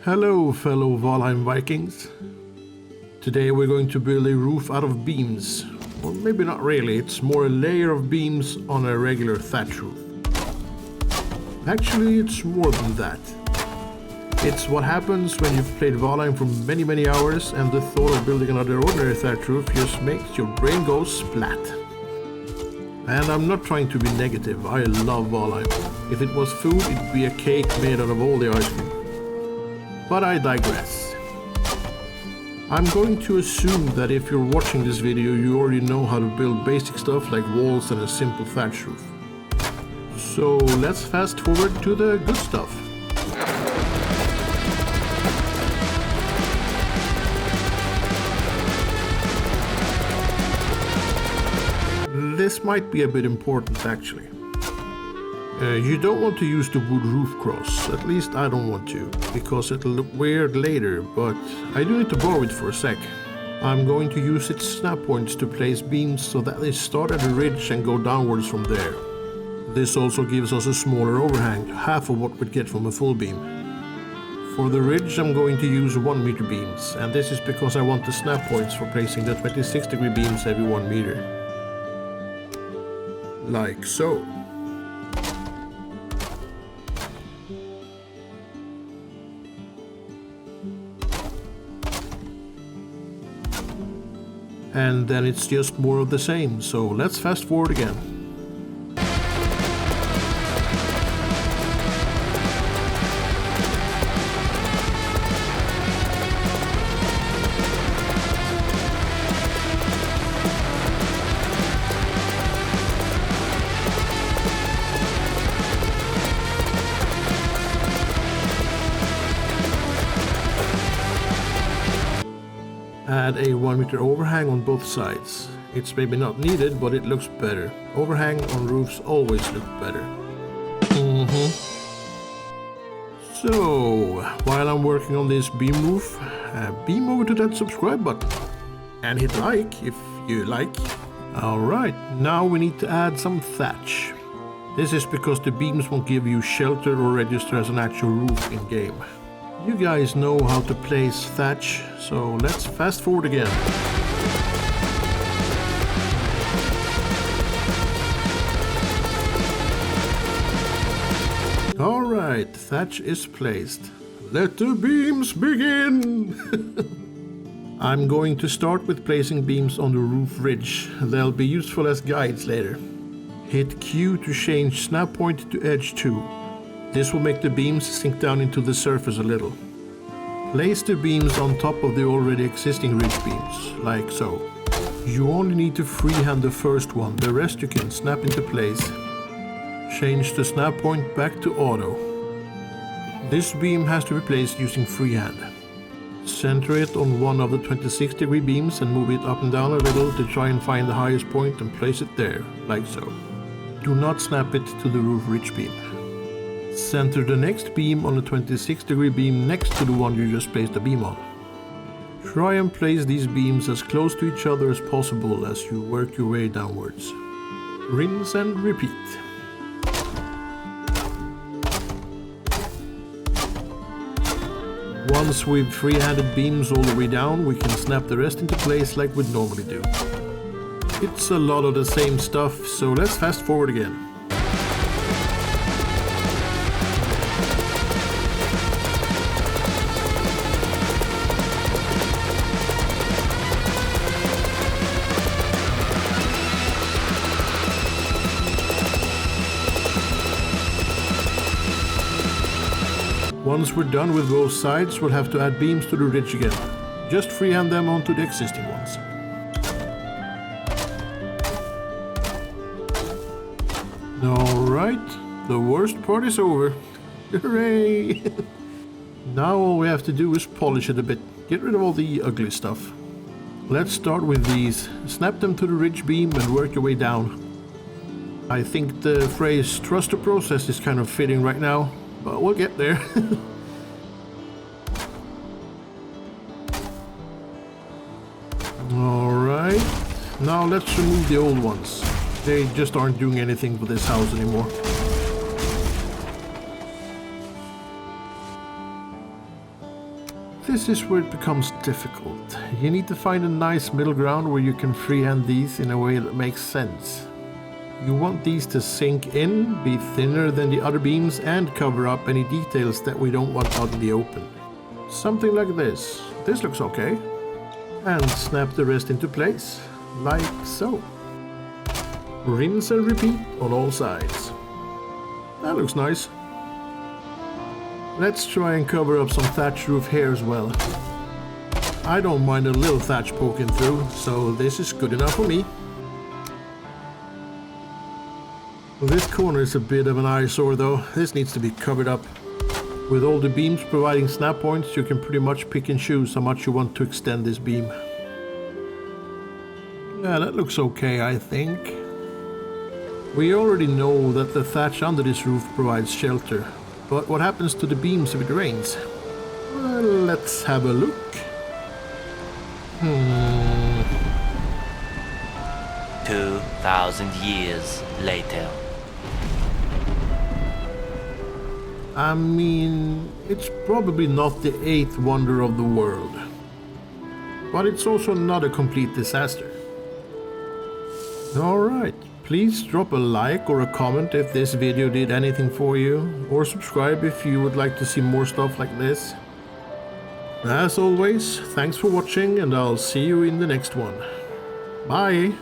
Hello fellow Valheim Vikings. Today we're going to build a roof out of beams. Or maybe not really, it's more a layer of beams on a regular thatch roof. Actually, it's more than that. It's what happens when you've played Valheim for many hours and the thought of building another ordinary thatch roof just makes your brain go splat. And I'm not trying to be negative, I love Valheim. If it was food, it'd be a cake made out of all the ice cream. But I digress. I'm going to assume that if you're watching this video, you already know how to build basic stuff like walls and a simple thatch roof. So let's fast forward to the good stuff. This might be a bit important actually. You don't want to use the wood roof cross, at least I don't want to, because it'll look weird later, but I do need to borrow it for a sec. I'm going to use its snap points to place beams so that they start at a ridge and go downwards from there. This also gives us a smaller overhang, half of what we'd get from a full beam. For the ridge I'm going to use 1 meter beams, and this is because I want the snap points for placing the 26-degree beams every 1 meter. Like so. And then it's just more of the same, so let's fast forward again. Add a 1 meter overhang on both sides. It's maybe not needed, but it looks better. Overhang on roofs always look better. So, while I'm working on this beam roof, beam over to that subscribe button. And hit like if you like. Alright, now we need to add some thatch. This is because the beams won't give you shelter or register as an actual roof in game. You guys know how to place thatch, so let's fast forward again. Alright, thatch is placed. Let the beams begin! I'm going to start with placing beams on the roof ridge. They'll be useful as guides later. Hit Q to change snap point to edge 2. This will make the beams sink down into the surface a little. Place the beams on top of the already existing ridge beams, like so. You only need to freehand the first one, the rest you can snap into place. Change the snap point back to auto. This beam has to be placed using freehand. Center it on one of the 26-degree beams and move it up and down a little to try and find the highest point and place it there, like so. Do not snap it to the roof ridge beam. Center the next beam on the 26-degree beam next to the one you just placed the beam on. Try and place these beams as close to each other as possible as you work your way downwards. Rinse and repeat. Once we've freehanded beams all the way down, we can snap the rest into place like we'd normally do. It's a lot of the same stuff, so let's fast forward again. Once we're done with both sides, we'll have to add beams to the ridge again. Just freehand them onto the existing ones. Alright, the worst part is over. Hooray! Now all we have to do is polish it a bit, get rid of all the ugly stuff. Let's start with these. Snap them to the ridge beam and work your way down. I think the phrase "trust the process" is kind of fitting right now. But we'll get there. Alright, now let's remove the old ones. They just aren't doing anything for this house anymore. this is where it becomes difficult. You need to find a nice middle ground where you can freehand these in a way that makes sense. You want these to sink in, be thinner than the other beams, and cover up any details that we don't want out in the open. Something like this. This looks okay. And snap the rest into place, like so. Rinse and repeat on all sides. That looks nice. Let's try and cover up some thatch roof here as well. I don't mind a little thatch poking through, so this is good enough for me. This corner is a bit of an eyesore though. This needs to be covered up. With all the beams providing snap points, you can pretty much pick and choose how much you want to extend this beam. Yeah, that looks okay, I think. We already know that the thatch under this roof provides shelter. But what happens to the beams if it rains? Well, let's have a look. 2,000 years later. I mean, it's probably not the 8th wonder of the world. But it's also not a complete disaster. Alright, please drop a like or a comment if this video did anything for you, or subscribe if you would like to see more stuff like this. As always, thanks for watching and I'll see you in the next one. Bye!